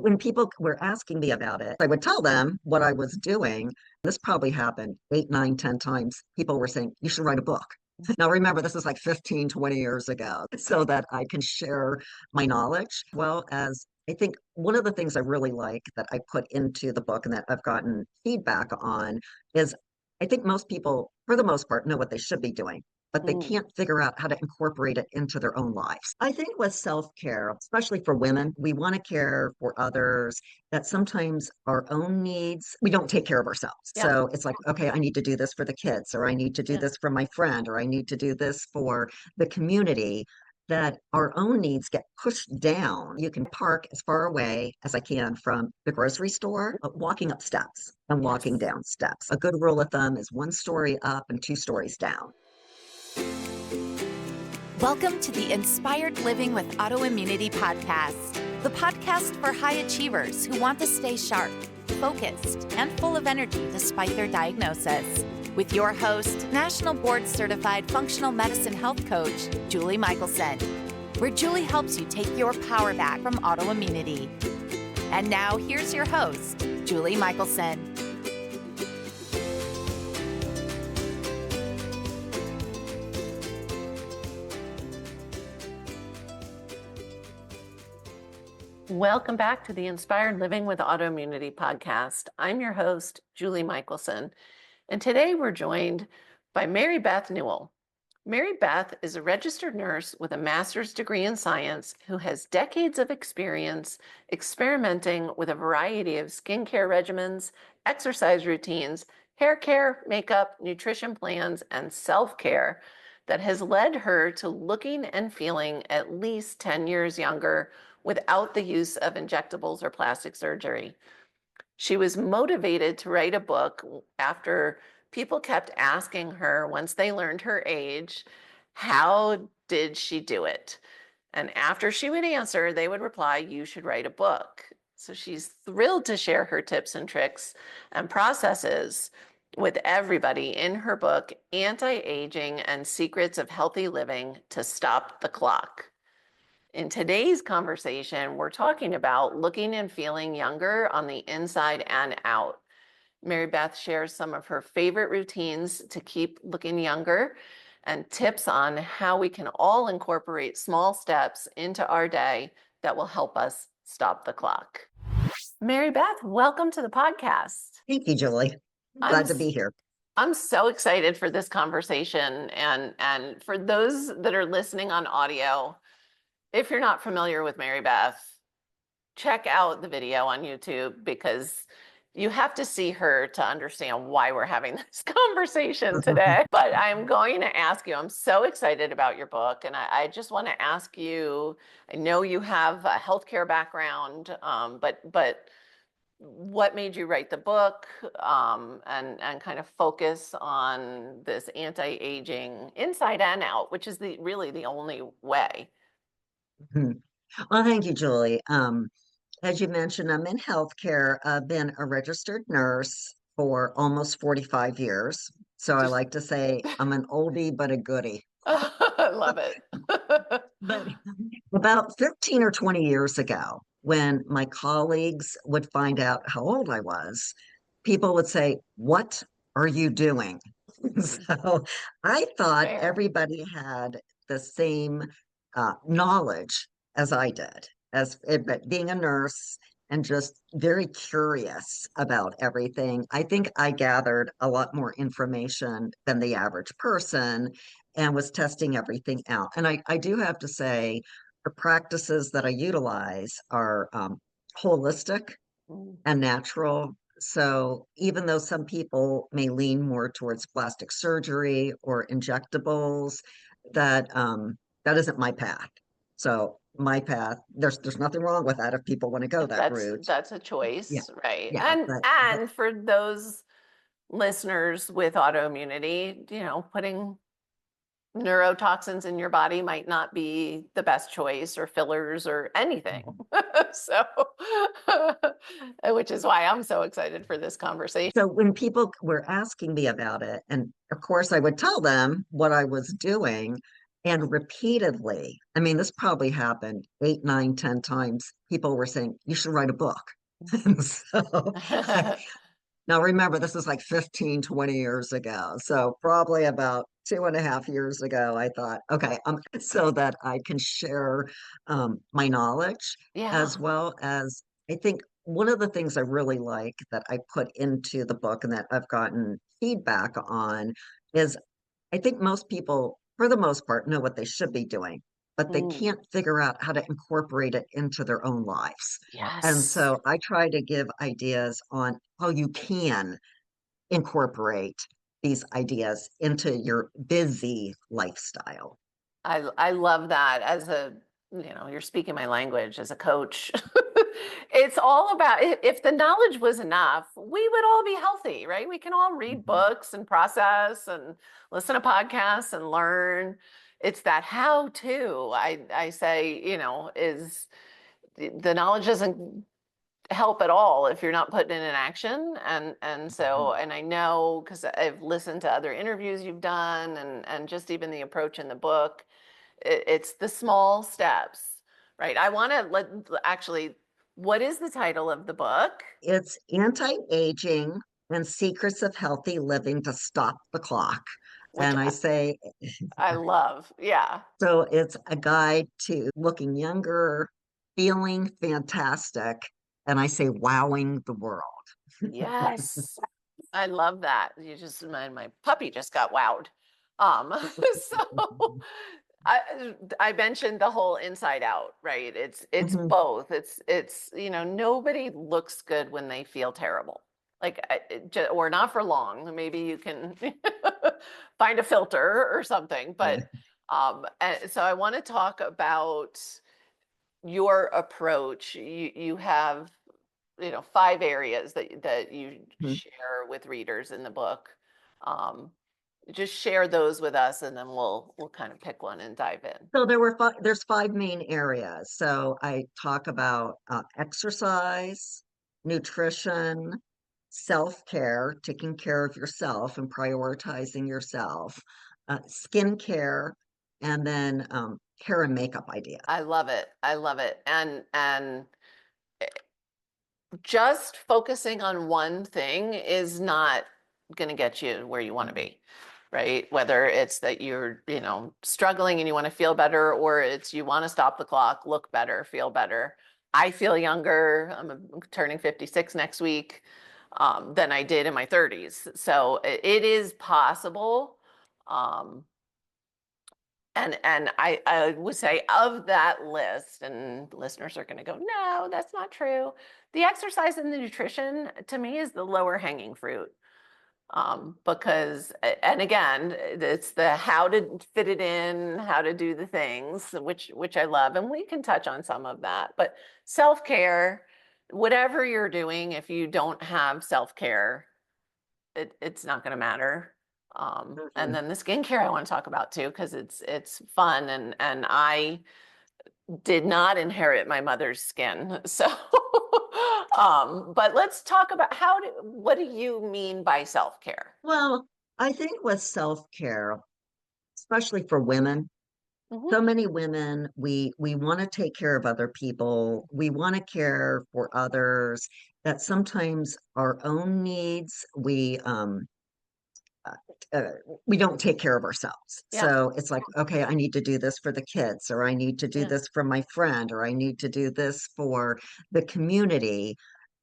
When people were asking me about it, I would tell them what I was doing. This probably happened 8, 9, 10 times. People were saying, you should write a book. Now, remember, this is like 15, 20 years ago, so that I can share my knowledge. Well, as I think one of the things I really like that I put into the book and that I've gotten feedback on is I think most people, for the most part, know what they should be doing, but they Mm, can't figure out how to incorporate it into their own lives. I think with self-care, especially for women, we want to care for others, that sometimes our own needs, we don't take care of ourselves. yeah, So it's like, okay, I need to do this for the kids, or I need to do yeah. this for my friend, or I need to do this for the community, that our own needs get pushed down. You can park as far away as I can from the grocery store, walking up steps and walking Yes. down steps. A good rule of thumb is 1 story up and 2 stories down. Welcome to the Inspired Living with Autoimmunity podcast, the podcast for high achievers who want to stay sharp, focused, and full of energy despite their diagnosis. With your host, National Board Certified Functional Medicine Health Coach, Julie Michelson, where Julie helps you take your power back from autoimmunity. And now here's your host, Julie Michelson. Welcome back to the Inspired Living with Autoimmunity podcast. I'm your host, Julie Michelson, and today we're joined by Mary-Beth Newell. Mary-Beth is a registered nurse with a master's degree in science who has decades of experience experimenting with a variety of skincare regimens, exercise routines, hair care, makeup, nutrition plans, and self-care that has led her to looking and feeling at least 10 years younger without the use of injectables or plastic surgery. She was motivated to write a book after people kept asking her, once they learned her age, how did she do it? And after she would answer, they would reply, you should write a book. So she's thrilled to share her tips and tricks and processes with everybody in her book, Anti-Aging and Secrets of Healthy Living to Stop the Clock. In today's conversation, we're talking about looking and feeling younger on the inside and out. Mary-Beth shares some of her favorite routines to keep looking younger and tips on how we can all incorporate small steps into our day that will help us stop the clock. Mary-Beth, welcome to the podcast. Thank you, Julie. Glad to be here. I'm so excited for this conversation. And for those that are listening on audio, if you're not familiar with Mary-Beth, check out the video on YouTube because you have to see her to understand why we're having this conversation today. But I'm going to ask you, I'm so excited about your book. And I just want to ask you, I know you have a healthcare background, but what made you write the book and kind of focus on this anti-aging inside and out, which is really the only way? Mhm. Well, thank you, Julie. As you mentioned, I'm in healthcare. I've been a registered nurse for almost 45 years. So I like to say I'm an oldie but a goodie. I love it. But about 15 or 20 years ago, when my colleagues would find out how old I was, people would say, what are you doing? So I thought Fair. everybody had the same knowledge as I did, but being a nurse and just very curious about everything. I think I gathered a lot more information than the average person and was testing everything out. And I do have to say, the practices that I utilize are holistic Mm. and natural. So even though some people may lean more towards plastic surgery or injectables, that isn't my path. So my path, there's nothing wrong with that if people want to go that route. That's a Yeah, choice, right? yeah, but And for those listeners with autoimmunity, putting neurotoxins in your body might not be the best choice, or fillers or anything. So, which is why I'm so excited for this conversation. so when people were asking me about it, and of course I would tell them what I was doing, And repeatedly, I mean, this probably happened 8, 9, 10 times. People were saying, you should write a book. And so now remember, this is like 15, 20 years ago. So probably about 2.5 years ago, I thought, okay, so that I can share my knowledge Yeah. as well as I think one of the things I really like that I put into the book and that I've gotten feedback on is I think most people, for the most part, know what they should be doing, but they Mm, can't figure out how to incorporate it into their own lives. And yes. so I try to give ideas on how you can incorporate these ideas into your busy lifestyle. I love that as a, you're speaking my language as a coach. It's all about if the knowledge was enough, we would all be healthy, right? We can all read Mhm. books and process and listen to podcasts and learn. It's that how to, I say, is the knowledge doesn't help at all if you're not putting it in action. And so, Mhm. and I know because I've listened to other interviews you've done and just even the approach in the book, it's the small steps, right? I want to actually, what is the title of the book? It's anti-aging and secrets of healthy living to stop the clock. Which And I say, I love. Yeah. so it's a guide to looking younger, feeling fantastic, and I say wowing the world. Yes. I love that. You just, my puppy just got wowed. So I mentioned the whole inside out, right? It's Mhm. both. It's nobody looks good when they feel terrible. Like or not for long. Maybe you can find a filter or something. Yeah. But and so I want to talk about your approach. You have 5 areas that you Mhm. share with readers in the book. Um, just share those with us, and then we'll kind of pick one and dive in. So there's 5 main areas. So I talk about exercise, nutrition, self-care, taking care of yourself and prioritizing yourself, skincare, and then hair and makeup ideas. I love it. I love it. And just focusing on one thing is not going to get you where you want to be, right? Whether it's that you're, struggling and you want to feel better, or it's you want to stop the clock, look better, feel better. I feel younger. I'm turning 56 next week than I did in my 30s. So it is possible. Um, and I would say of that list, and listeners are going to go, no, that's not true. The exercise and the nutrition to me is the lower hanging fruit. Because, and again, it's the how to fit it in, how to do the things, which I love, and we can touch on some of that. But self-care, whatever you're doing, if you don't have self-care, it's not going to matter. And Mhm. then the skincare I want to talk about too, because it's fun and I did not inherit my mother's skin. So, but let's talk about what do you mean by self-care? Well, I think with self-care, especially for women, Hmm. so many women, we want to take care of other people. We want to care for others, that sometimes our own needs, uh, uh, we don't take care of ourselves. Yeah, So it's like, okay, I need to do this for the kids, or I need to do yeah, this for my friend, or I need to do this for the community,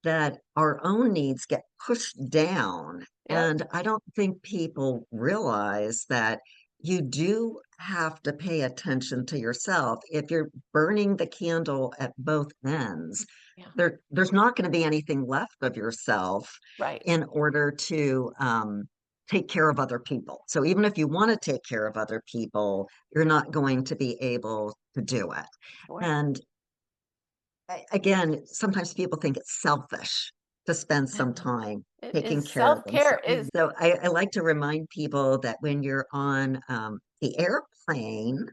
that our own needs get pushed down. yep, And I don't think people realize that you do have to pay attention to yourself. If you're burning the candle at both ends, yeah, there's not going to be anything left of yourself right. in order to take care of other people. So even if you want to take care of other people, you're not going to be able to do it. Sure. And again, sometimes people think it's selfish to spend some No, time it taking is care of self-care themselves. is So I like to remind people that when you're on the airplane,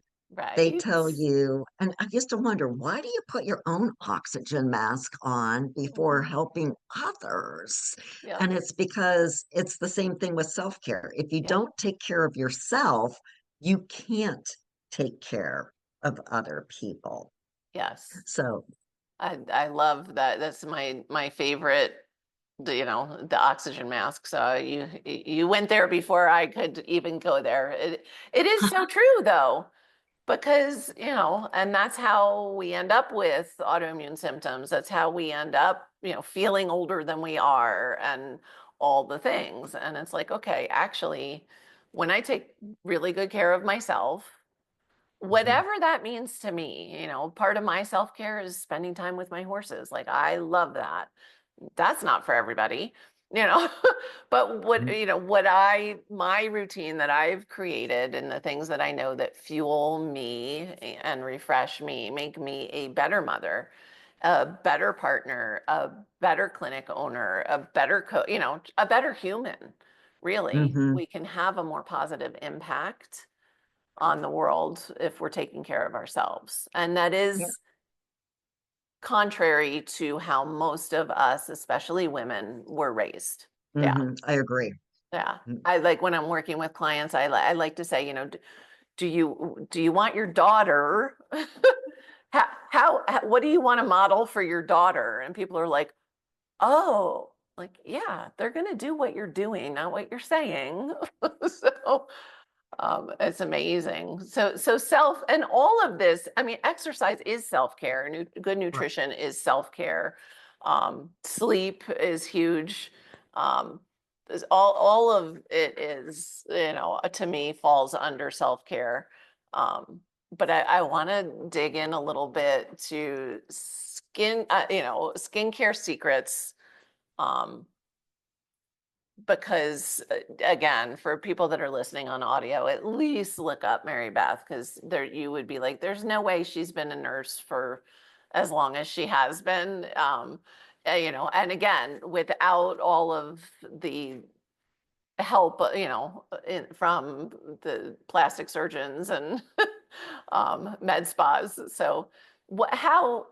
they right. tell you, and I used to wonder, why do you put your own oxygen mask on before Mhm. helping others? Yep, And it's because it's the same thing with self-care. If you yep, don't take care of yourself, you can't take care of other people. Yes. So, I love that. That's my favorite, the oxygen mask. So you went there before I could even go there. It is so true though, because, and that's how we end up with autoimmune symptoms. That's how we end up, feeling older than we are and all the things. And it's like, okay, actually, when I take really good care of myself, mhm, whatever that means to me, part of my self-care is spending time with my horses. Like, I love that. That's not for everybody, you know. But what, mhm, my routine that I've created and the things that I know that fuel me and refresh me, make me a better mother, a better partner, a better clinic owner, a better a better human. Really, mhm. we can have a more positive impact on the world if we're taking care of ourselves. And that Yeah. is contrary to how most of us, especially women, were raised. Yeah. I agree. Yeah. Mm. I like when I'm working with clients, I like to say, do you want your daughter what do you want to model for your daughter? And people are like, oh, like, yeah, they're going to do what you're doing, not what you're saying. So it's amazing. So self and all of this, I mean, exercise is self-care. Good Right. nutrition is self-care. Sleep is huge. Um, all of it is, to me falls under self-care. But I want to dig in a little bit to skincare secrets. Um, because again, for people that are listening on audio, at least look up Mary-Beth, because there you would be like, there's no way she's been a nurse for as long as she has been. And again, without all of the help, from the plastic surgeons and med spas. So how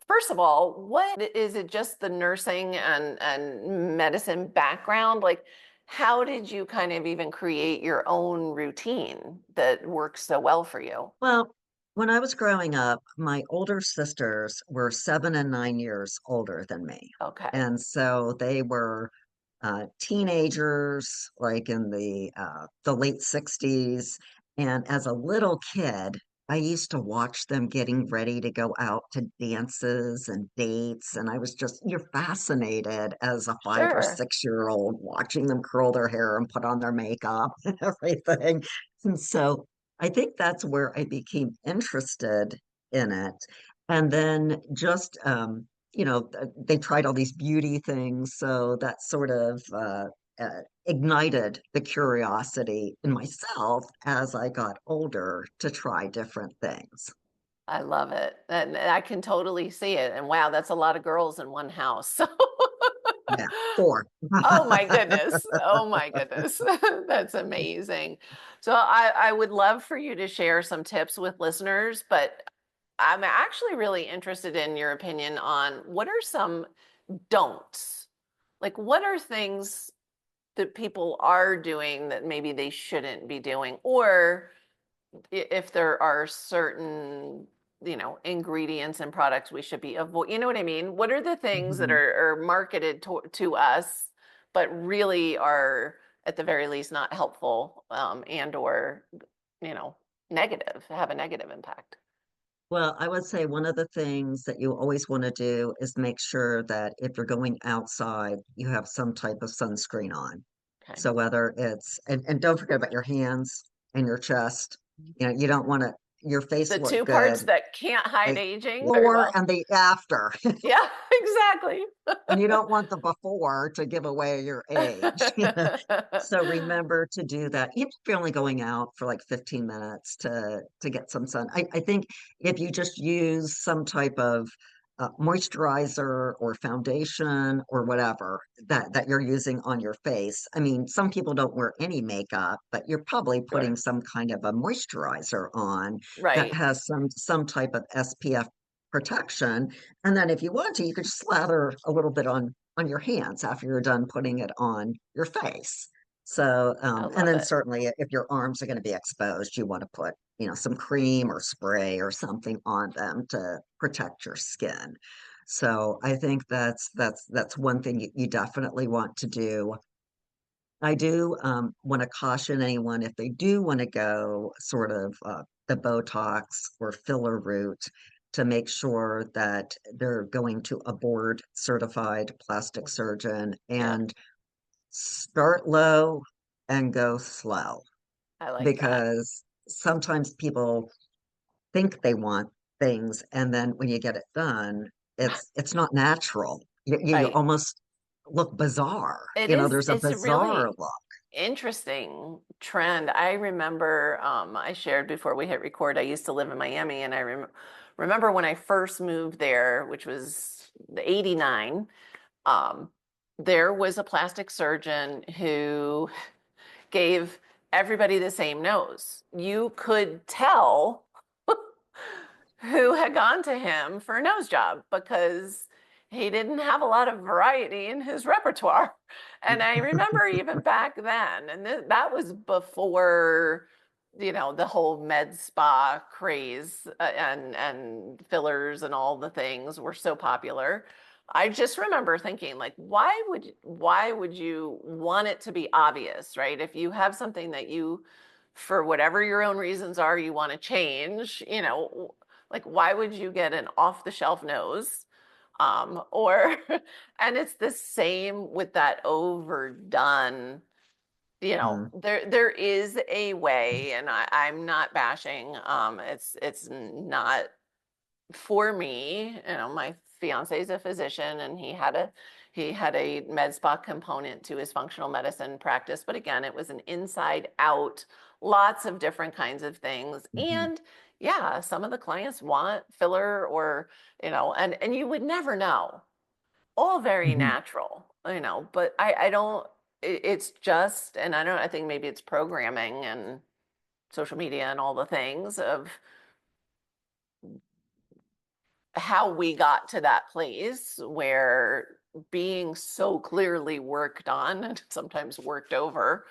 first of all, what is it, just the nursing and medicine background? Like, how did you kind of even create your own routine that works so well for you? Well, when I was growing up, my older sisters were 7 and 9 years older than me. Okay. And so they were teenagers, like in the late 60s. And as a little kid, I used to watch them getting ready to go out to dances and dates. And I was just, you're fascinated as a 5 or 6 year old watching them curl their hair and put on their makeup and everything. And so I think that's where I became interested in it. And then just, they tried all these beauty things. So that sort of ignited the curiosity in myself as I got older to try different things. I love it. And I can totally see it. And wow, that's a lot of girls in one house. Yeah, four. Oh my goodness. Oh my goodness. That's amazing. So I would love for you to share some tips with listeners, but I'm actually really interested in your opinion on what are some don'ts? Like, what are things that people are doing that maybe they shouldn't be doing? Or if there are certain, ingredients and products we should be avoid, you know what I mean? What are the things that Mhm. are marketed to us, but really are at the very least not helpful, and or, you know, negative, have a negative impact? Well, I would say one of the things that you always want to do is make sure that if you're going outside, you have some type of sunscreen on. Okay. So whether it's, and don't forget about your hands and your chest. You don't want to, your face The look two parts good, that can't hide the aging very before well. and the after. Yeah, exactly. And you don't want the before to give away your age. So remember to do that. Even if you're only going out for like 15 minutes to get some sun. I think if you just use some type of moisturizer or foundation or whatever that you're using on your face. I mean, some people don't wear any makeup, but you're probably putting Sure. some kind of a moisturizer on that Right. has some type of SPF protection. And then if you want to, you could just slather a little bit on your hands after you're done putting it on your face. So, I and love then it. certainly if your arms are going to be exposed, you want to put, some cream or spray or something on them to protect your skin. So I think that's one thing you definitely want to do. I do want to caution anyone if they do want to go sort of the Botox or filler route to make sure that they're going to a board certified plastic surgeon Yeah, and start low and go slow I like that. because sometimes people think they want things and then when you get it done, it's not natural. You Right. almost look bizarre. There's a It's a bizarre really look. interesting trend. I remember, I shared before we hit record, I used to live in Miami, and I remember when I first moved there, which was 89, um, there was a plastic surgeon who gave everybody the same nose. You could tell who had gone to him for a nose job because he didn't have a lot of variety in his repertoire. And I remember even back then, and that was before, the whole med spa craze, and fillers and all the things were so popular. I just remember thinking, like, why would you want it to be obvious, right? If you have something that you, for whatever your own reasons are, you want to change, like, why would you get an off the shelf nose? Or, and it's the same with that overdone, Mm, there is a way, and I'm not bashing. It's not for me. My fiance is a physician, and he had a med spa component to his functional medicine practice. But again, it was an inside out, lots of different kinds of things. mhm, And yeah, some of the clients want filler, or, and you would never know. All very mhm, natural, but I don't, it's just, and I think maybe it's programming and social media and all the things of how we got to that place where being so clearly worked on and sometimes worked over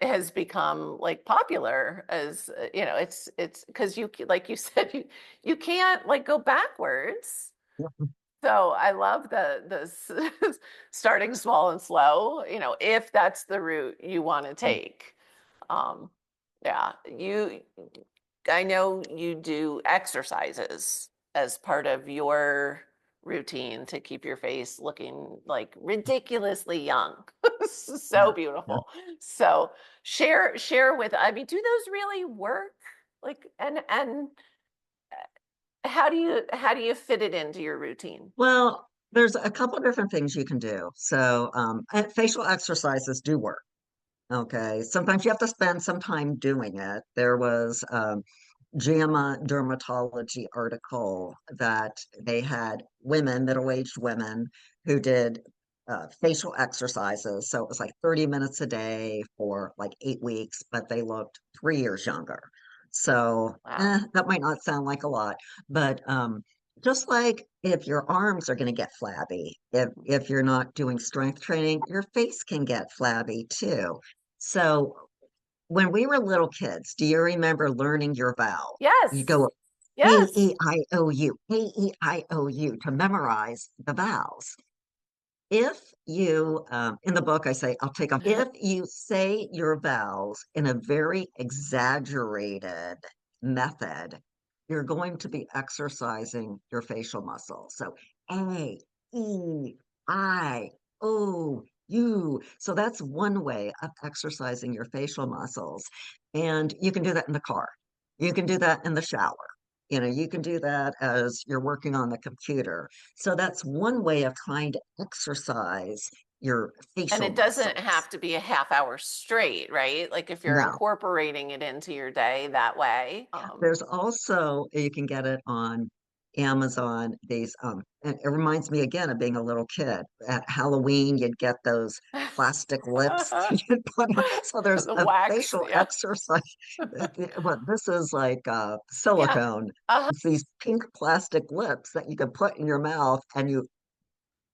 has become like popular as it's because like you said, you can't like go backwards. yeah, So I love the starting small and slow, if that's the route you want to mm, take. um yeah, I know you do exercises as part of your routine to keep your face looking like ridiculously young. So yeah, yeah. beautiful. So share with, I mean, do those really work? Like, and how do you fit it into your routine? Well, there's a couple different things you can do. So, facial exercises do work. Okay. Sometimes you have to spend some time doing it. There was JAMA dermatology article that they had women, middle-aged women, who did facial exercises. So it was like 30 minutes a day for like 8 weeks, but they looked 3 years younger. So Wow. that might not sound like a lot, but just like if your arms are going to get flabby, if you're not doing strength training, your face can get flabby too. So when we were little kids, do you remember learning your vowel? You Yes. go Yes. A-E-I-O-U to memorize the vowels. If you, in the book, I say, I'll take them. If you say your vowels in a very exaggerated method, you're going to be exercising your facial muscles. So A, E, I, O, U. So that's one way of exercising your facial muscles. And you can do that in the car. You can do that in the shower. You can do that as you're working on the computer. So that's one way of trying to exercise your And facial it doesn't muscles. have to be a half hour straight, right? Like if you're Now, incorporating it into your day that way. there's also, you can get it on Amazon, these, and it reminds me again of being a little kid. At Halloween, you'd get those plastic lips you'd put on. So there's The a wax, facial yeah. exercise. Well, this is like Yeah. silicone. Uh-huh. It's these pink plastic lips that you can put in your mouth and you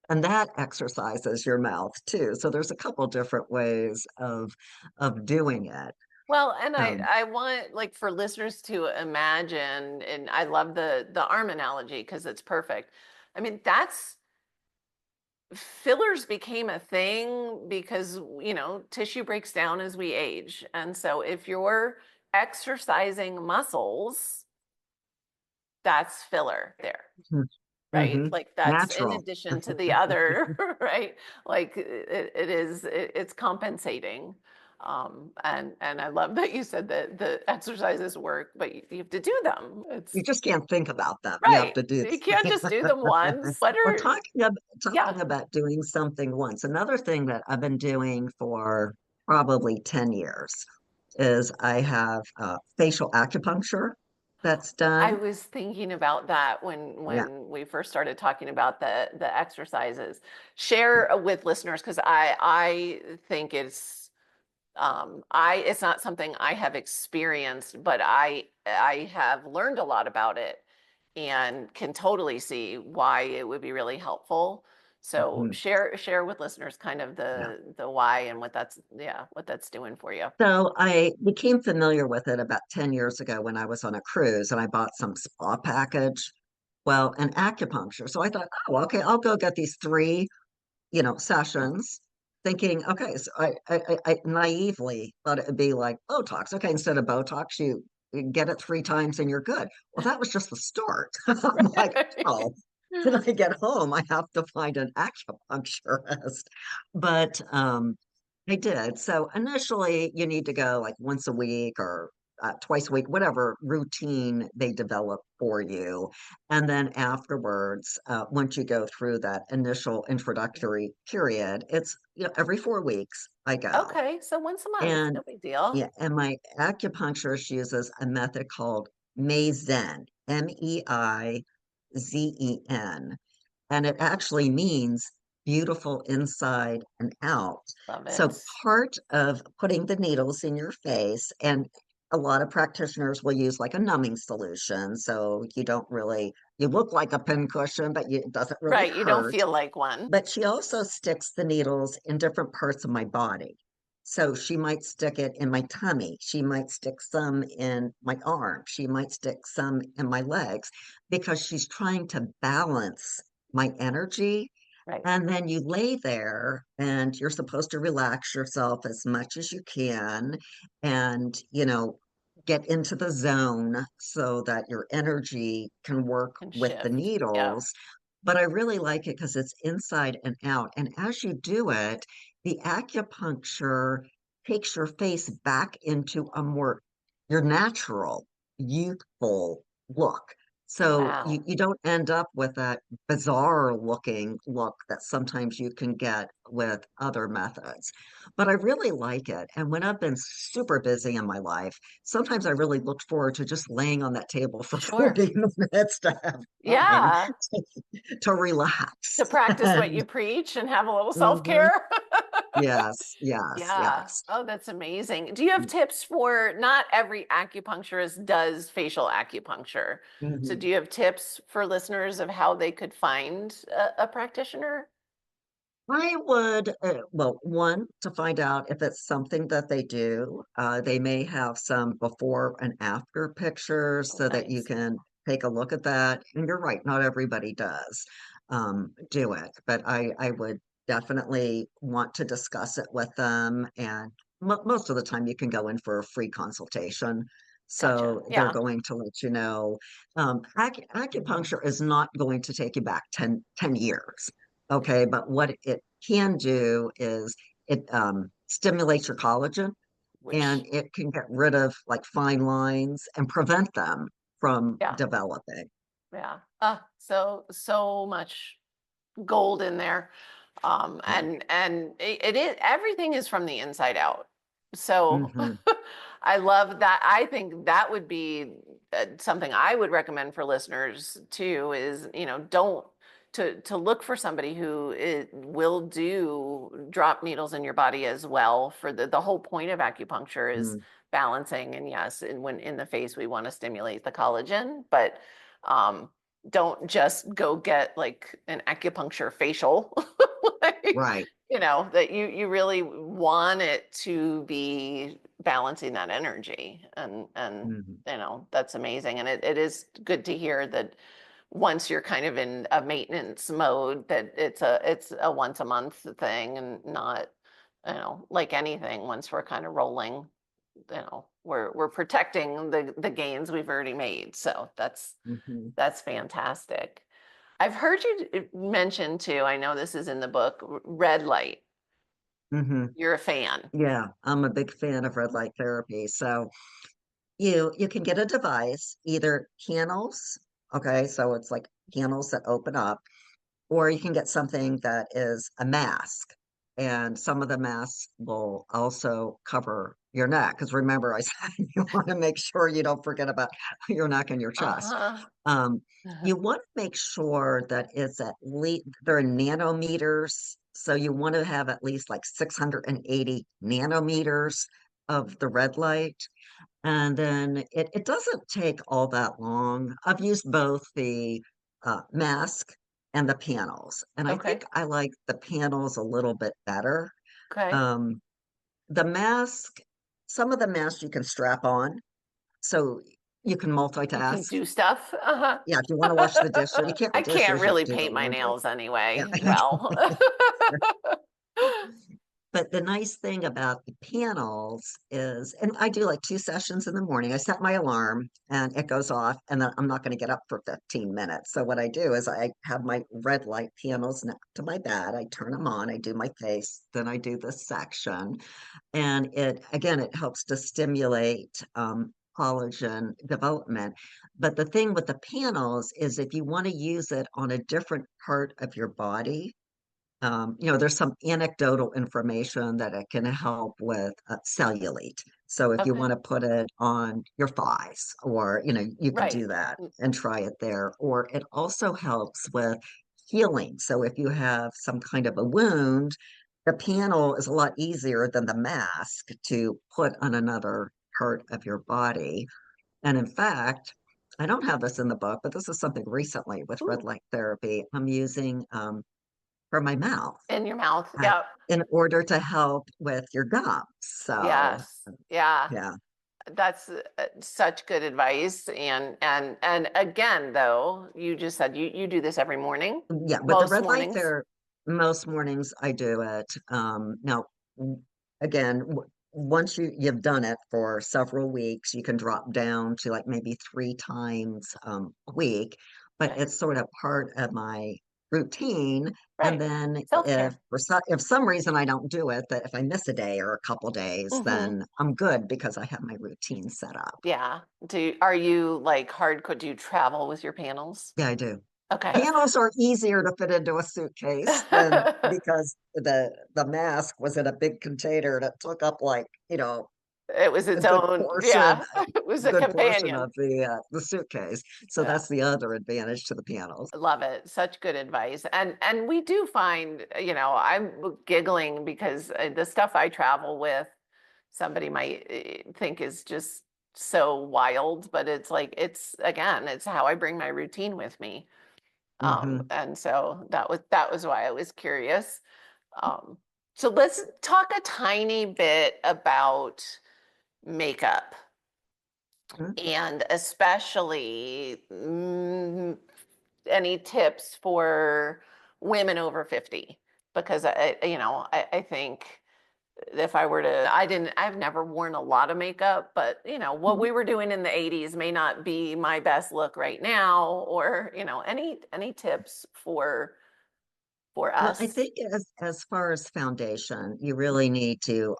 And that exercises your mouth too. So there's a couple different ways of doing it. Well, and Um, I want like for listeners to imagine, and I love the arm analogy because it's perfect. I mean, that's fillers became a thing because, tissue breaks down as we age. And so if you're exercising muscles, that's filler there, right? hmm Like that's in Natural. addition to the other, right? Like it's compensating. And I love that you said that the exercises work, but you have to do them. You It's just can't think about them. You have right. to do You can't just do them once. What We're are, yeah. talking about doing something once. Another thing that I've been doing for probably 10 years is I have facial acupuncture that's I done. was thinking about that Yeah. when we first started talking about the exercises. Share with listeners because I think it's not something I have experienced, but I have learned a lot about it and can totally see why it would be really helpful. So Mhm. share with listeners kind of Yeah. the why and what that's doing for you. So I became familiar with it about 10 years ago when I was on a cruise and I bought some spa package. Well, an acupuncture. So I thought, oh, okay, I'll go get these three, sessions, thinking, okay, so I naively thought it would be like Botox. Okay, instead of Botox, you get it three times and you're good. Well, that was just the start. I'm like, oh, when I get home, I have to find an acupuncturist. But I did. So initially, you need to go like once a week or twice a week, whatever routine they develop for you. And then afterwards, once you go through that initial introductory period, it's every 4 weeks I go. Okay, so once a month, And no big deal. yeah, and my acupuncturist uses a method called Meizen, Meizen, and it actually means beautiful inside and out. Love So it. part of putting the needles in your face, and a lot of practitioners will use like a numbing solution, so you look like a pincushion, but it doesn't really Right, you don't hurt. feel like one. But she also sticks the needles in different parts of my body. So she might stick it in my tummy. She might stick some in my arm. She might stick some in my legs because she's trying to balance my energy. Right. And then you lay there and you're supposed to relax yourself as much as you can and, get into the zone so that your energy can work And with the shift. Yeah. needles. But I really like it because it's inside and out. And as you do it, the acupuncture takes your face back into your natural, youthful look. So you, Wow. you don't end up with that bizarre looking look that sometimes you can get with other methods. But I really like it. And when I've been super busy in my life, sometimes I really look forward to just laying on that table for Sure. 40 minutes to have time Yeah. to relax. To practice what And you preach and have a little mhm, self-care. yes, yes, Yeah. yes. Oh, that's amazing. Do you have tips for not every acupuncturist does facial acupuncture? So Mhm. do you have tips for listeners of how they could find a practitioner? I would, well, one, to find out if it's something that they do. They may have some before and after pictures Oh, so that you nice. can take a look at that. And you're right, not everybody does do it, but I would definitely want to discuss it with them. And mo most of the time, you can go in for a free consultation. Gotcha. So they're Yeah. going to let you know. Acupuncture is not going to take you back 10 years. Okay, but what it can do is it stimulates your collagen and Which, it can get rid of like fine lines and prevent them from yeah. developing. Yeah. So much gold in there. Yeah. And it is everything is from the inside out. So hmm I love that. I think that would be something I would recommend for listeners too is, don't to look for somebody who will do drop needles in your body as well for the whole point of acupuncture is balancing and yes, and when in the face we want to stimulate the collagen, but um don't just go get like an acupuncture facial. Like, Right. that you really want it to be balancing that energy. And Mhm. that's amazing. And it is good to hear that once you're kind of in a maintenance mode, that it's a once a month thing and not, like anything, once we're kind of rolling, we're protecting the gains we've already made. So Mhm. that's fantastic. I've heard you mention too, I know this is in the book, red light. Mhm. You're a fan. Yeah, I'm a big fan of red light therapy. So you can get a device, either panels, okay, so it's like panels that open up, or you can get something that is a mask. And some of the masks will also cover your neck. Because remember, I said you want to make sure you don't forget about your neck and your chest. Uh-huh. Um, you want to make sure that it's at least, they're in nanometers. So you want to have at least like 680 nanometers of the red light. And then it doesn't take all that long. I've used both the mask and the panels, and I Okay. think I like the panels a little bit better. Okay. Um, the mask, some of the masks you can strap on, so you can You can multitask. do stuff. Uh-huh. Yeah, if you want to wash the dishes, you can't I do can't dishes, you have really to do the paint my laundry. nails Yeah. anyway. Well. But the nice thing about the panels is, and I do like 2 sessions in the morning. I set my alarm and it goes off, and then I'm not going to get up for 15 minutes. So what I do is I have my red light panels next to my bed. I turn them on, I do my face, then I do this section. And it helps to stimulate collagen development. But the thing with the panels is if you want to use it on a different part of your body, there's some anecdotal information that it can help with cellulite. So if you want Okay. to put it on your thighs, or, you could Right. do that and try it there. Or it also helps with healing. So if you have some kind of a wound, the panel is a lot easier than the mask to put on another part of your body. And in fact, I don't have this in the book, but this is something recently with red Ooh, light therapy I'm using for my mouth in your mouth. uh, Yep. in order to help with your gums. So, Yes. Yeah. yeah. That's such good advice. And again, though, you just said you do this every morning, Yeah, with the most red light mornings. there, most mornings I do it. Now, again, once you've done it for several weeks, you can drop down to like maybe 3 times a week, but Okay. it's sort of part of my routine. And Right. then if Self-care. if some reason I don't do it, that if I miss a day or a couple days, Mm-hmm. then I'm good because I have my routine set up. Yeah. Are you like hardcore? Do you travel with your panels? Yeah, I do. Okay. Panels are easier to fit into a suitcase than because the mask was in a big container that took up like, It was a its good own, portion, yeah, it was a a good portion companion. of the suitcase. So Yeah. that's the other advantage to the panels. Love it. Such good advice. And we do find, I'm giggling because the stuff I travel with, somebody might think is just so wild, but it's like it's how I bring my routine with me. Hmm. And so that was why I was curious. Um, so let's talk a tiny bit about makeup, and especially any tips for women over 50, because I think if I were to, I've never worn a lot of makeup, but what we were doing in the 80s may not be my best look right now, or any tips for Well, I us. think as far as foundation, you really need to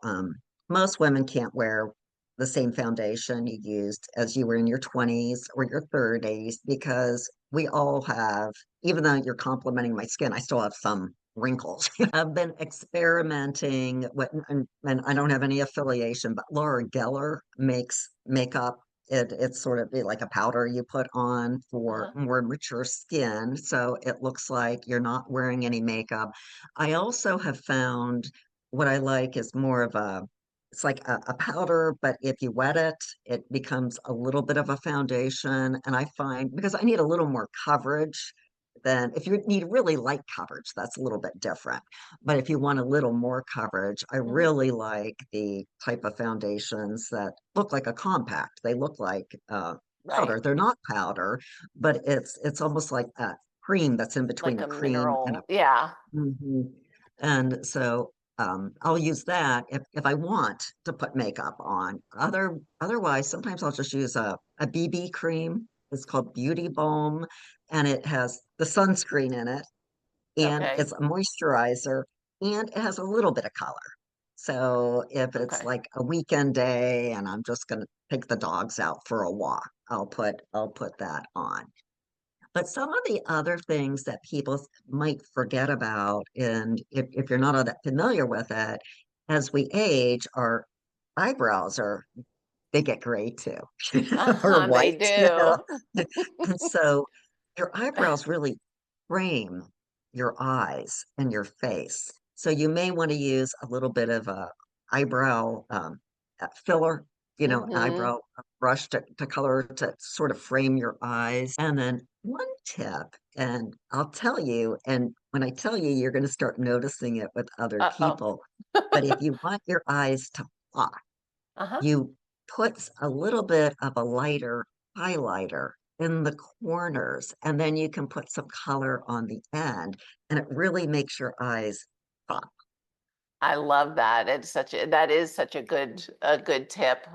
most women can't wear the same foundation you used as you were in your 20s or your 30s because we all have, even though you're complimenting my skin, I still have some wrinkles. I've been experimenting with, and I don't have any affiliation, but Laura Geller makes makeup. It's sort of like a powder you put on for Uh-huh. more mature skin. So it looks like you're not wearing any makeup. I also have found what I like is more of a it's like a powder, but if you wet it, it becomes a little bit of a foundation. And I find because I need a little more coverage than if you need really light coverage, that's a little bit different. But if you want a little more coverage, I Mhm. really like the type of foundations that look like a compact. They look like Right. powder. They're not powder, but it's almost like a cream that's in between Like a a cream and a mineral. Yeah. Mhm. And so I'll use that if I want to put makeup on. Otherwise, sometimes I'll just use a BB cream. It's called Beauty Balm, and it has the sunscreen in it, and Okay. it's a moisturizer, and it has a little bit of color. So if it's Okay. like a weekend day and I'm just gonna take the dogs out for a walk, I'll put that on. But some of the other things that people might forget about, and if you're not all that familiar with it, as we age, our eyebrows they get gray too, or They white, do. And so your eyebrows really frame your eyes and your face. So you may want to use a little bit of a eyebrow filler, Hmm. eyebrow brush to color to sort of frame your eyes. And then one tip, and I'll tell you, and when I tell you, you're going to start noticing it with other Uh-oh. people. But if you want your eyes to pop, Uh-huh. you put a little bit of a lighter highlighter in the corners, and then you can put some color on the end, and it really makes your eyes pop. I love that. That is such a good tip.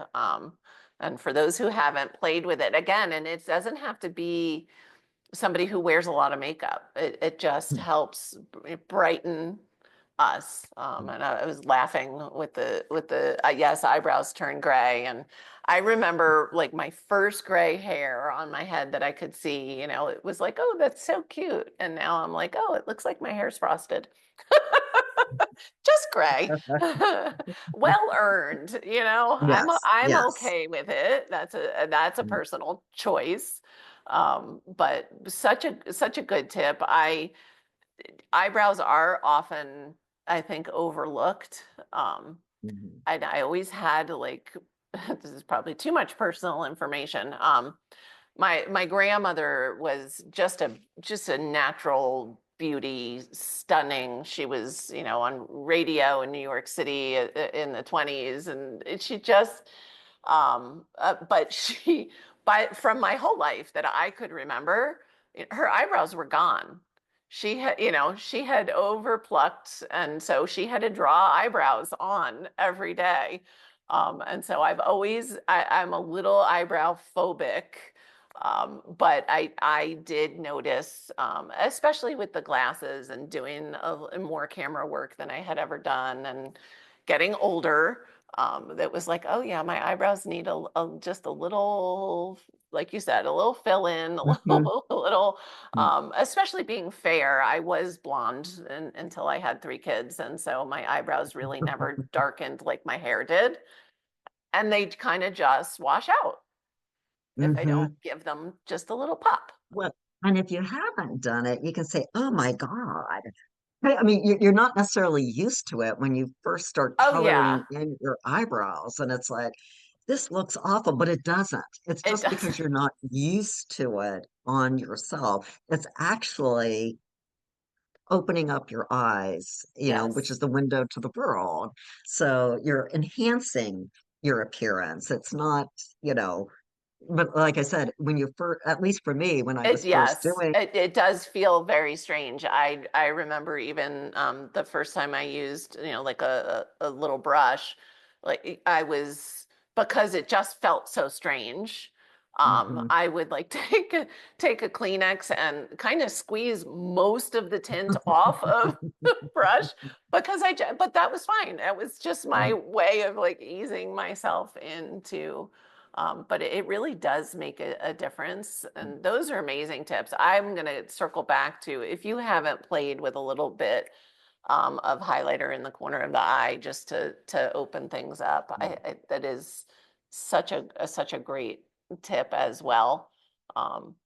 And for those who haven't played with it, again, and it doesn't have to be somebody who wears a lot of makeup. It just helps brighten us. And I was laughing with the yes, eyebrows turn gray. And I remember like my first gray hair on my head that I could see, it was like, oh, that's so cute. And now I'm like, oh, it looks like my hair's frosted. Just gray. Well earned, Yes, I'm yes. okay with it. That's a personal choice. But such a good tip. Eyebrows are often, I think, overlooked. Mhm. And I always had like this is probably too much personal information. My grandmother was just a natural beauty, stunning. She was, on radio in New York City in the 20s, and she just but from my whole life that I could remember, her eyebrows were gone. She had overplucked, and so she had to draw eyebrows on every day. And so I'm a little eyebrow phobic. But I did notice, especially with the glasses and doing more camera work than I had ever done and getting older, that was like, oh yeah, my eyebrows need just a little, like you said, a little fill in, a Mhm. little, a little, especially being fair. I was blonde until I had 3 kids. And so my eyebrows really never darkened like my hair did. And they kind of just wash out if I don't Mhm. give them just a little pop. Well, and if you haven't done it, you can say, "Oh my God." Hey, I mean, you're not necessarily used to it when you first start Oh yeah, coloring in your eyebrows, and it's like, this looks awful, but it doesn't. It's it just does. because you're not used to it on yourself. It's actually opening up your eyes, which is Yes. the window to the world. So you're enhancing your appearance. It's not, you know, but like I said, when you first, at least for me, when I was first Yes, doing, it does feel very strange. I remember even the first time I used, like a little brush, like I was because it just felt so strange. Mhm. I would like take a Kleenex and kind of squeeze most of the tint off of the brush but that was fine. It was just my way of like easing myself into but it really does make a difference. And those are amazing tips. I'm going to circle back to if you haven't played with a little bit of highlighter in the corner of the eye just to open things up. That is such a great tip as well. Um,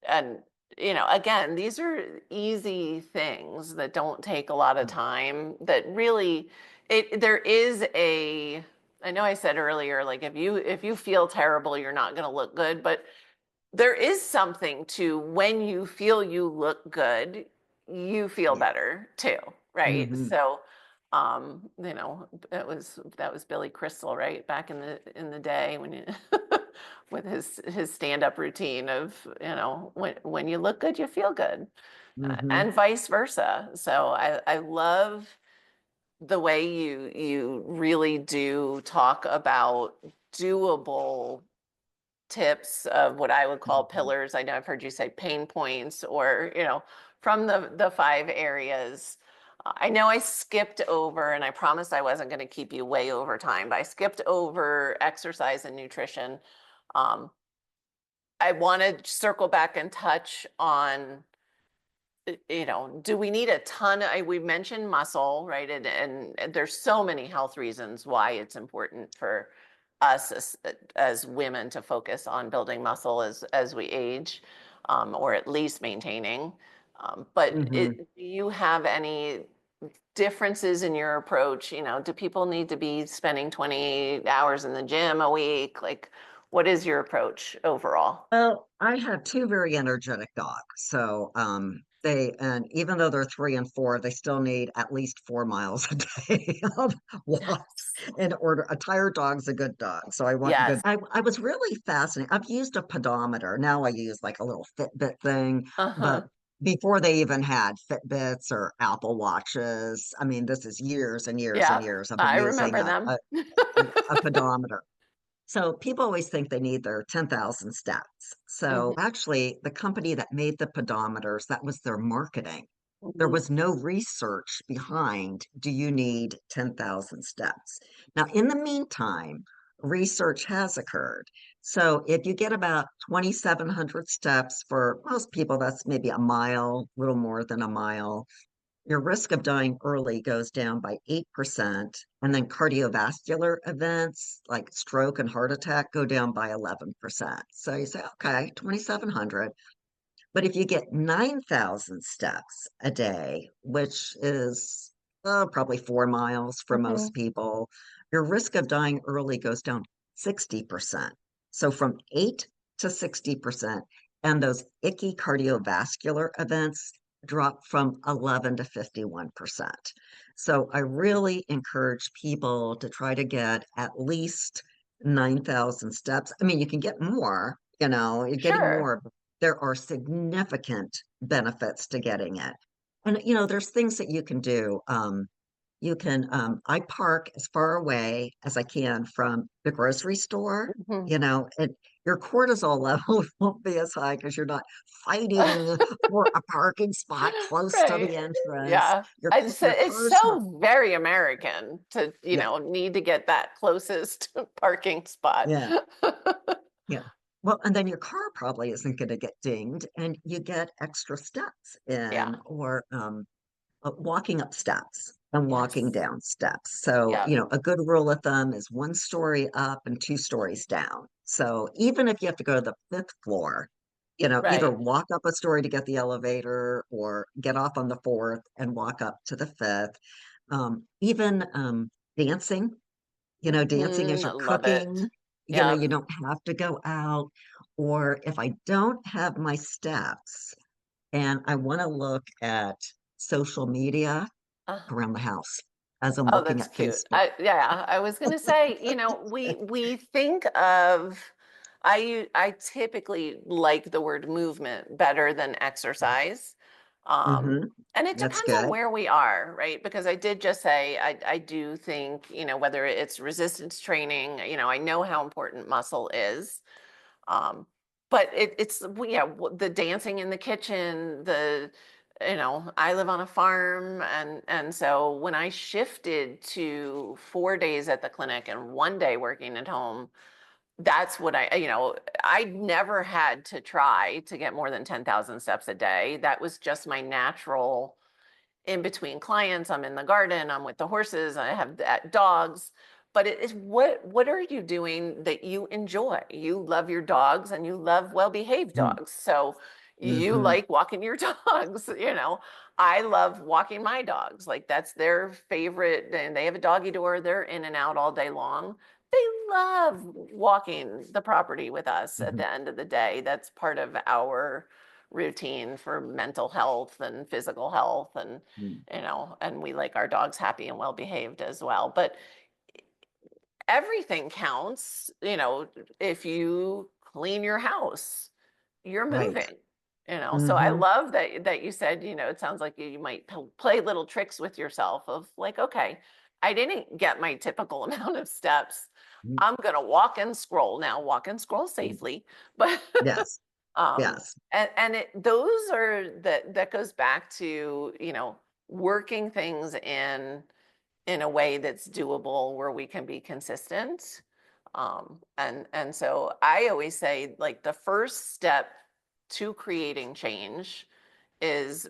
and again, these are easy things that don't take a lot of time. That really, there is I know I said earlier, like if you feel terrible, you're not going to look good, but there is something to when you feel you look good, you feel Yeah. better too, right? Hmm. So, that was Billy Crystal, right? Back in the day when you with his stand-up routine of, when you look good, you feel good, Hmm. and vice versa. So I love the way you really do talk about doable tips of what I would call Hmm. pillars. I know I've heard you say pain points, or, from the 5 areas. I know I skipped over, and I promised I wasn't going to keep you way over time, but I skipped over exercise and nutrition. Um, I want to circle back and touch on, do we need a ton we mentioned muscle, right? And there's so many health reasons why it's important for us as women to focus on building muscle as we age, or at least maintaining. But Hmm. do you have any differences in your approach? Do people need to be spending 20 hours in the gym a week? Like, what is your approach overall? Well, I have two very energetic dogs. So and even though they're 3 and 4, they still need at least 4 miles a day of walks Yes. in order. A tired dog's a good dog. So I want good. Yes. I was really fascinated. I've used a pedometer. Now I use like a little Fitbit thing, but Uh-huh. before they even had Fitbits or Apple Watches, I mean, this is years and years and Yeah, years. I've been I using remember them. a pedometer. So people always think they need their 10,000 steps. So Mhm, actually, the company that made the pedometers, that was their marketing. There mhm. was no research behind, do you need 10,000 steps? Now, in the meantime, research has occurred. So if you get about 2,700 steps for most people, that's maybe a mile, a little more than a mile. Your risk of dying early goes down by 8%. And then cardiovascular events like stroke and heart attack go down by 11%. So you say, okay, 2,700. But if you get 9,000 steps a day, which is probably 4 miles for most Mhm. people, your risk of dying early goes down 60%. So from 8 to 60%. And those icky cardiovascular events drop from 11 to 51%. So I really encourage people to try to get at least 9,000 steps. I mean, you can get more, you're getting Sure. more, there are significant benefits to getting it. And there's things that you can do. I park as far away as I can from the grocery store, Mhm. and your cortisol level won't be as high because you're not fighting for a parking spot close to Right. the entrance. Yeah. Your It's car's not, so very American to, yeah, need to get that closest parking spot. yeah. Yeah. Well, and then your car probably isn't going to get dinged and you get extra steps Yeah. in or walking up steps and walking Yes. down steps. So, Yep. a good rule of thumb is 1 story up and 2 stories down. So even if you have to go to the fifth floor, either Right. walk up a story to get the elevator or get off on the fourth and walk up to the fifth. Even dancing dancing as I you're love it. cooking, you Yep. don't have to go out. Or if I don't have my steps and I want to look at social media Uh, around the house as I'm oh, looking that's at cute. Facebook. Yeah, I was gonna say, we think of, I typically like the word movement better than exercise. Um, Hmm. and it That's depends on good. where we are, right? Because I did just say I do think, whether it's resistance training, I know how important muscle is. Um, but yeah, the dancing in the kitchen, I live on a farm, and so when I shifted to 4 days at the clinic and 1 day working at home, that's what I never had to try to get more than 10,000 steps a day. That was just my natural. In between clients, I'm in the garden, I'm with the horses, I have dogs. But it is, what are you doing that you enjoy? You love your dogs and you love well-behaved dogs. So you Mm-hmm. like walking your dogs, I love walking my dogs. Like that's their favorite. And they have a doggy door. They're in and out all day long. They love walking the property with us at Mhm. the end of the day. That's part of our routine for mental health and physical health. And, Mm. and we like our dogs happy and well behaved as well. But everything counts, if you clean your house, you're Right. moving. So I Hmm. love that you said, it sounds like you might play little tricks with yourself of like, okay, I didn't get my typical amount of steps. I'm gonna walk and scroll now, walk and scroll safely, but Yes. um, Yes. those are that goes back to working things in a way that's doable where we can be consistent. And so I always say like the first step to creating change is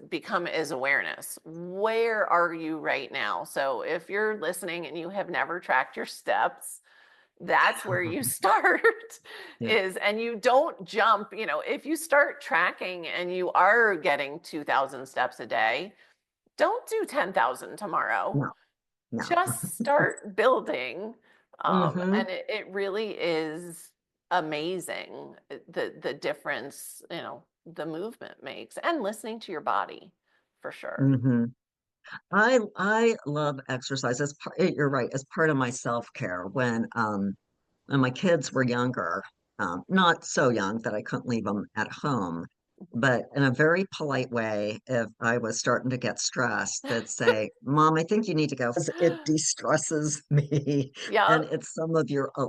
awareness. Where are you right now? So if you're listening and you have never tracked your steps, that's where you start. Yeah. And you don't jump, if you start tracking and you are getting 2,000 steps a day, don't do 10,000 tomorrow, No, no. just start building. Hmm. And it really is amazing the difference, the movement makes and listening to your body for sure. Hmm. I love exercise. You're right, as part of my self-care. When my kids were younger, not so young that I couldn't leave them at home, but in a very polite way, if I was starting to get stressed, they'd say, "Mom, I think you need to go." 'Cause it de-stresses me, and Yep. it's some of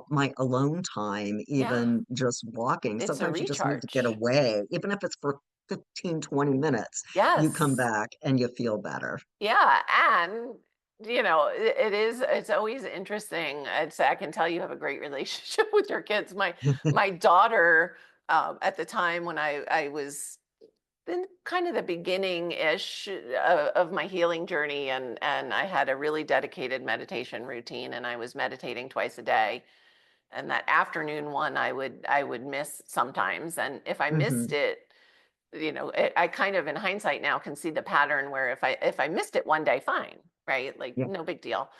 my alone time, Yeah. even just walking. It's a Sometimes you just need to get recharge. away, even if it's for 15, 20 minutes. You come Yes. back and you feel better. Yeah, and it's always interesting. I can tell you have a great relationship with your kids. My daughter, at the time when I was in kind of the beginning-ish of my healing journey, and I had a really dedicated meditation routine, and I was meditating twice a day. And that afternoon one, I would miss sometimes, and if I missed Hmm. it, I kind of in hindsight now can see the pattern where if I missed it one day, fine, right? Like Yeah. no big deal.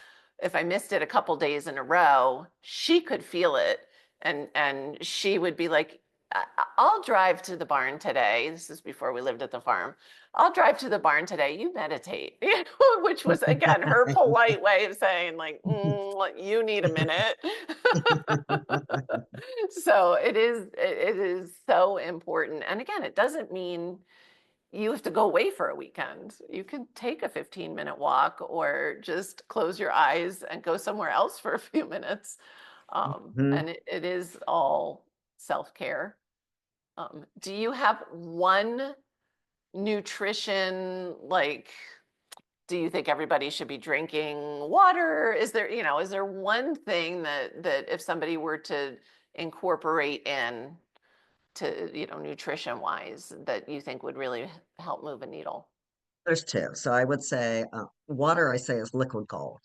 If I missed it a couple days in a row, she could feel it, and she would be like, I'll drive to the barn today. This is before we lived at the farm. I'll drive to the barn today. You meditate," which was again her polite way of saying like, you need a minute. So it is so important. And again, it doesn't mean you have to go away for a weekend. You can take a 15-minute walk or just close your eyes and go somewhere else for a few minutes. Mhm. And it is all self-care. Do you have one nutrition, like, do you think everybody should be drinking water? Is there one thing that if somebody were to incorporate in to, nutrition wise that you think would really help move a needle? There's two. So I would say water, I say, is liquid gold.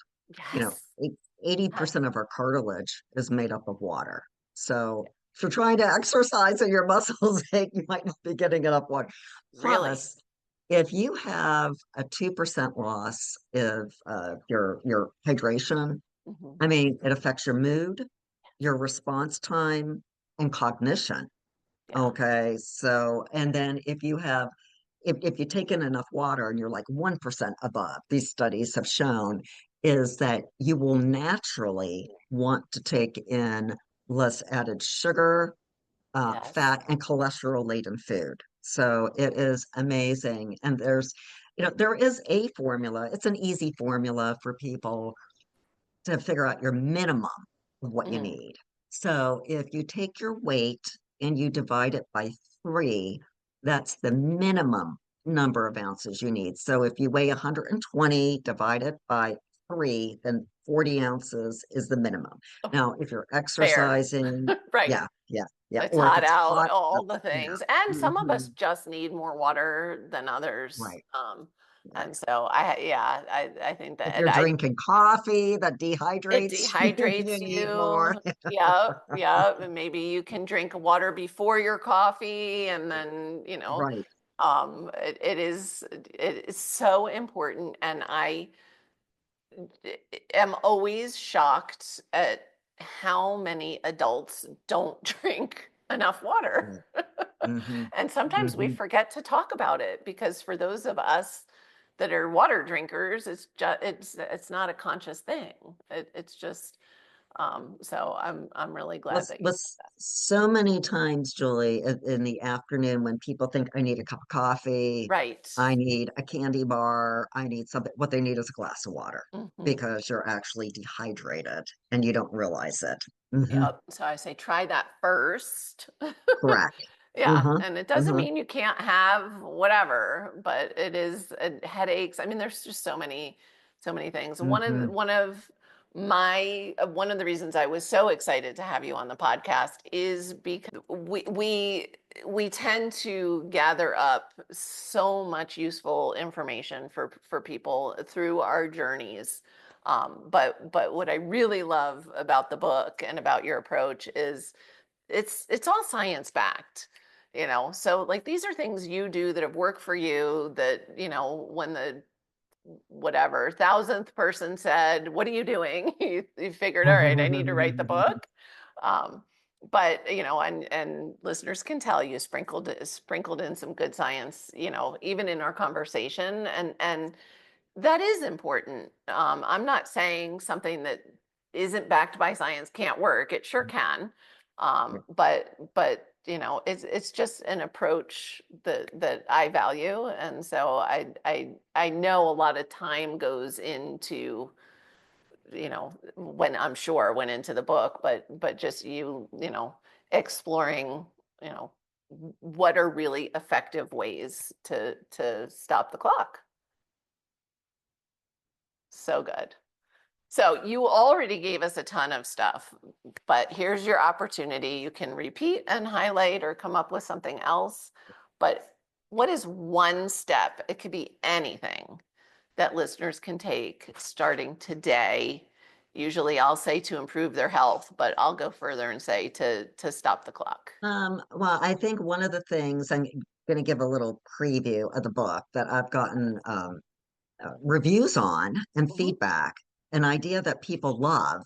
You know, Yes. eight- Yes. 80% of our cartilage is made up of water. So if you're trying to exercise and your muscles ache, you might not be getting enough water. Really? Plus, if you have a 2% loss of your hydration, Hmm. I mean, it affects your mood, your response time, and cognition. Yeah. Okay, so and then if you take in enough water and you're like 1% above, these studies have shown is that you will naturally want to take in less added sugar, Yes. fat, and cholesterol laden food. So it is amazing. And there is a formula. It's an easy formula for people to figure out your minimum of what you Hmm. need. So if you take your weight and you divide it by three, that's the minimum number of ounces you need. So if you weigh 120 divided by three, then 40 ounces is the minimum. Oh, Now, if you're fair. exercising, Right. yeah, yeah, yeah. It's Or if hot it's out, hot, all the yeah. things. And some of us Mhm. just need more water than others. Right, And right. so yeah, I think that If and you're I drinking coffee, that it dehydrates you, dehydrates you need more. you. Yep, yep. And maybe you can drink water before your coffee and then, Right. It is so important, and I am always shocked at how many adults don't drink enough water. Mm-hmm. And sometimes we Mm-hmm. forget to talk about it because for those of us that are water drinkers, it's not a conscious thing. It's just so I'm really glad that you Was so many times, Julie, in the afternoon when people think I need a cup of coffee, right. I need a candy bar, I need something, what they need is a glass of water Hmm. because you're actually dehydrated and you don't realize it. Hmm. Yep. So I say try that first. Correct. Yeah, Uh-huh. and it doesn't Uh-huh. mean you can't have whatever, but it is headaches. I mean, there's just so many things. Hmm. One of the reasons I was so excited to have you on the podcast is because we tend to gather up so much useful information for people through our journeys. But what I really love about the book and about your approach is it's all science backed, so like these are things you do that have worked for you, that when the whatever thousandth person said, what are you doing, you figured, all right, I need to write the book. um, but and listeners can tell you sprinkled in some good science, even in our conversation, and that is important. I'm not saying something that isn't backed by science can't work. It sure can. But it's just an approach that I value, and so I know a lot of time goes into, when I'm sure went into the book, but just exploring, you know, what are really effective ways to stop the clock. So good. So you already gave us a ton of stuff, but here's your opportunity. You can repeat and highlight or come up with something else. But what is one step? It could be anything that listeners can take starting today. Usually I'll say to improve their health, but I'll go further and say to stop the clock. Well, I think one of the things I'm going to give a little preview of the book that I've gotten reviews on and Mhm. feedback, an idea that people love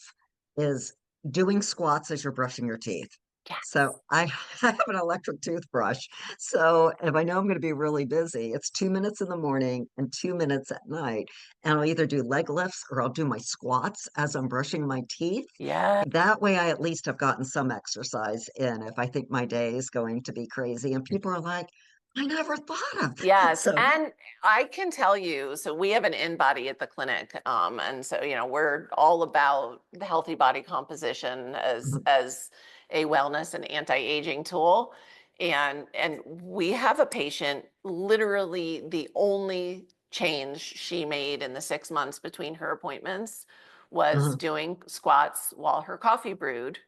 is doing squats as you're brushing your teeth. Yes. So I have an electric toothbrush. So if I know I'm going to be really busy, it's 2 minutes in the morning and 2 minutes at night. And I'll either do leg lifts or I'll do my squats as I'm brushing my teeth. Yeah. That way I at least have gotten some exercise in if I think my day is going to be crazy. And people are like, I never thought of that. Yes, So and I can tell you, so we have an in-body at the clinic, and so we're all about the healthy body composition as a wellness and anti-aging tool, and we have a patient, literally the only change she made in the 6 months between her appointments was uh, doing squats while her coffee brewed,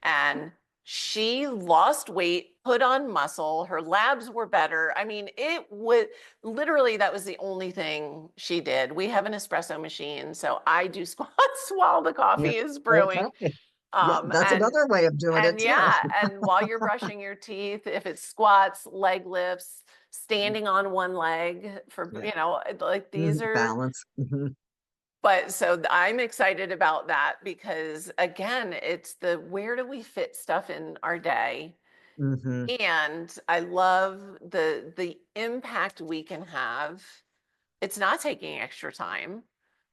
and she lost weight, put on muscle, her labs were better. I mean, it was literally, that was the only thing she did. We have an espresso machine, so I do squats while the yeah. coffee is brewing. Okay. Yeah, Um, that's and another way of doing it and too. yeah, and while you're brushing your teeth, if it's squats, leg lifts, standing on one leg for, Yeah. like these are. Balance. Hmm. But so I'm excited about that because again, it's the where do we fit stuff in our day? Hmm. And I love the impact we can have. It's not taking extra time,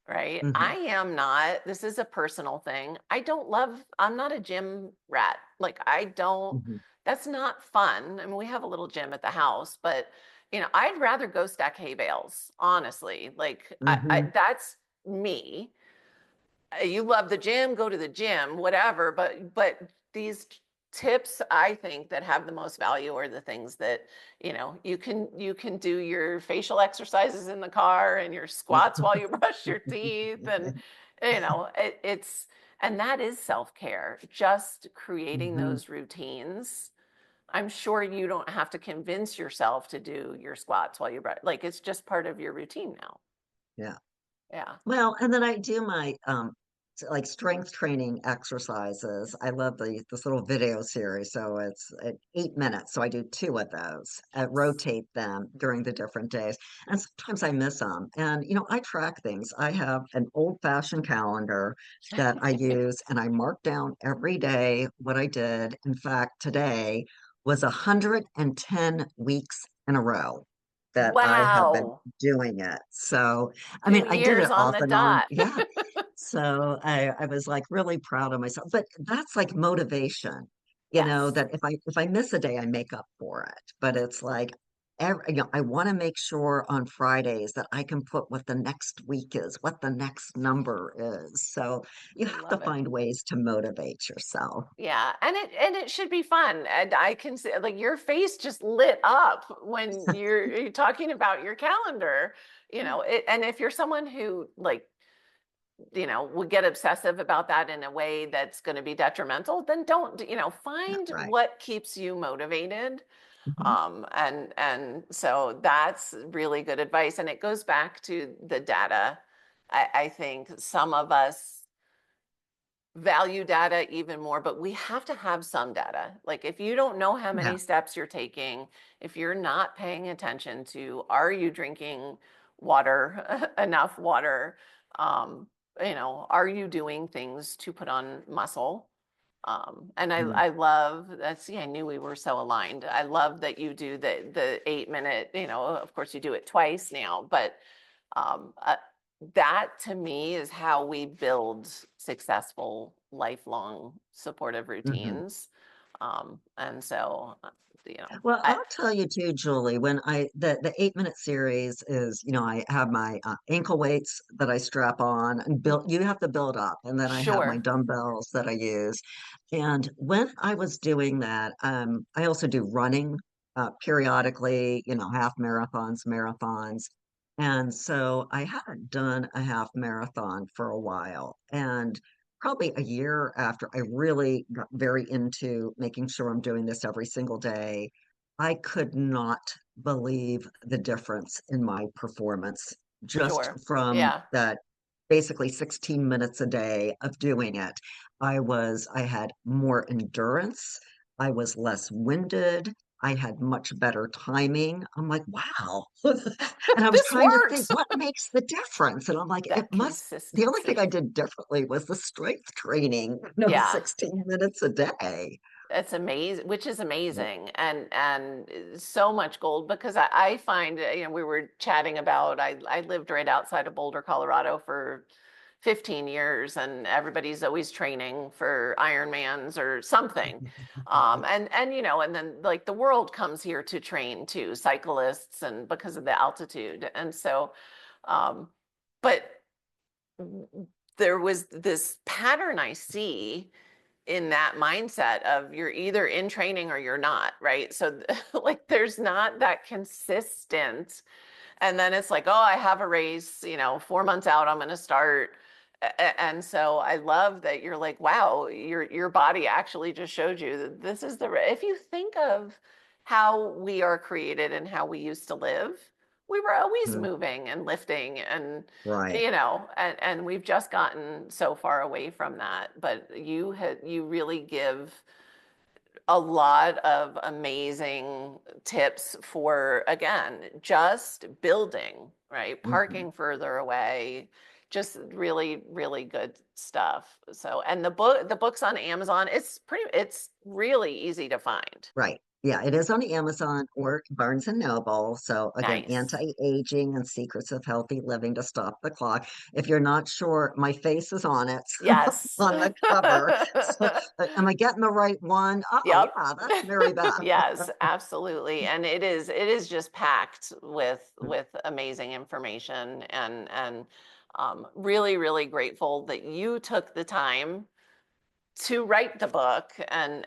right? Hmm. I am not, this is a personal thing. I'm not a gym rat. Like I don't, Hmm. that's not fun. I mean, we have a little gym at the house, but I'd rather go stack hay bales, honestly. Like Hmm. that's me. You love the gym, go to the gym, whatever, but these tips I think that have the most value are the things that you can do your facial exercises in the car and your squats while you brush your teeth, and it's and that is self-care, just creating Hmm. those routines. I'm sure you don't have to convince yourself to do your squats while you brush, like it's just part of your routine now. Yeah. Yeah. Well, and then I do my like strength training exercises. I love this little video series. So it's at 8 minutes. So I do two of those. I rotate them during the different days. And sometimes I miss them. And I track things. I have an old-fashioned calendar that I use, and I mark down every day what I did. In fact, today was 110 weeks in a row that I have been Wow. doing it. So, I mean, 2 I did years it on off the and on. dot. Yeah. So I was like really proud of myself. But that's like motivation, Yes. that if I miss a day, I make up for it. But it's like I want to make sure on Fridays that I can put what the next week is, what the next number is. So you I have to love it. find ways to motivate yourself. Yeah, and it should be fun. And I can see like your face just lit up when you're talking about your calendar, and if you're someone who like, would get obsessive about that in a way that's going to be detrimental, then don't, Yeah, find right. what keeps you motivated. Mhm. And so that's really good advice. And it goes back to the data. I think some of us value data even more, but we have to have some data. Like if you don't know how Yeah. many steps you're taking, if you're not paying attention to, are you drinking water, enough water? Are you doing things to put on muscle? And I, Mm. I love that. See, I knew we were so aligned. I love that you do the 8 minute, of course you do it twice now, but um, uh, that to me is how we build successful, lifelong supportive Mhm. routines. And so, Well, I I'll tell you too, Julie, when the 8 minute series is, I have my ankle weights that I strap on and build, you have to build up. And then I have my sure, dumbbells that I use. And when I was doing that, I also do running periodically, half marathons, marathons. And so I hadn't done a half marathon for a while. And probably a year after I really got very into making sure I'm doing this every single day, I could not believe the difference in my performance just sure, from yeah. that basically 16 minutes a day of doing it. I had more endurance. I was less winded. I had much better timing. I'm like, wow. And I was This trying to think works. what makes the difference. And I'm like, That the only thing I consistency. did differently was the strength training, Yeah. 16 minutes a day. It's amazing, which is Yeah. amazing, and so much gold because I find we were chatting about I lived right outside of Boulder, Colorado for 15 years, and everybody's always training for Ironmans or something, and then like the world comes here to train too, cyclists, and because of the altitude, and so, um, but there was this pattern I see in that mindset of you're either in training or you're not, right? So like there's not that consistent. And then it's like, oh, I have a race, 4 months out, I'm going to start. And so I love that you're like, wow, your body actually just showed you that this is if you think of how we are created and how we used to live, we were always Mhm. moving and lifting and Right. and we've just gotten so far away from that. But you really give a lot of amazing tips for, again, just building, right? Mhm. Parking further away, just really, really good stuff. So, and the book's on Amazon. It's really easy to find. Right. Yeah, it is on Amazon or Barnes and Noble. So again, Nice. anti-aging and secrets of healthy living to stop the clock. If you're not sure, my face is on it Yes. on the cover. So am I getting the right one? Oh Yep. yeah, that's Mary Beth. Yes, absolutely. And it is just packed with amazing information and really, really grateful that you took the time to write the book and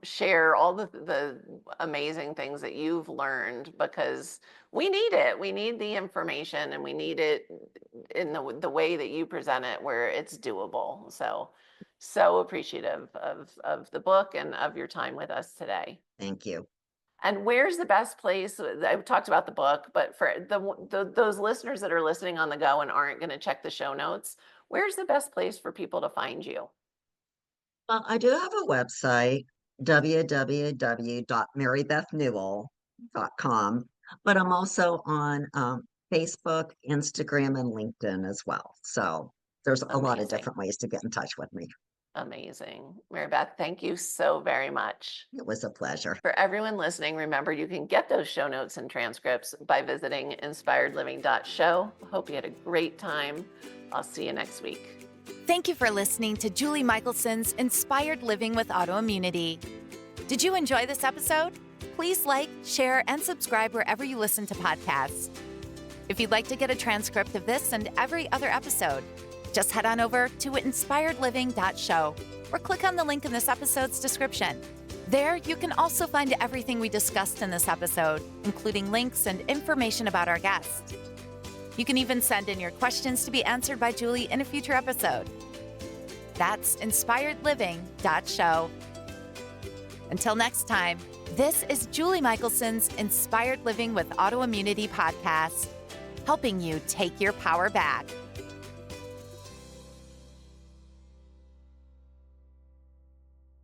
share all the amazing things that you've learned because we need it. We need the information and we need it in the way that you present it where it's doable. So appreciative of the book and of your time with us today. Thank you. And where's the best place? I talked about the book, but for those listeners that are listening on the go and aren't going to check the show notes, Where's the best place for people to find you? Well, I do have a website, www.marybethnewell.com, but I'm also on Facebook, Instagram, and LinkedIn as well. So there's a lot of Amazing. different ways to get in touch with me. Amazing. Mary-Beth, thank you so very much. It was a pleasure. For everyone listening, remember you can get those show notes and transcripts by visiting inspiredliving.show. Hope you had a great time. I'll see you next week. Thank you for listening to Julie Michelson's Inspired Living with Autoimmunity. Did you enjoy this episode? Please like, share, and subscribe wherever you listen to podcasts. If you'd like to get a transcript of this and every other episode, just head on over to inspiredliving.show or click on the link in this episode's description. There, you can also find everything we discussed in this episode, including links and information about our guest. You can even send in your questions to be answered by Julie in a future episode. That's inspiredliving.show. Until next time, this is Julie Michelson's Inspired Living with Autoimmunity podcast, helping you take your power back.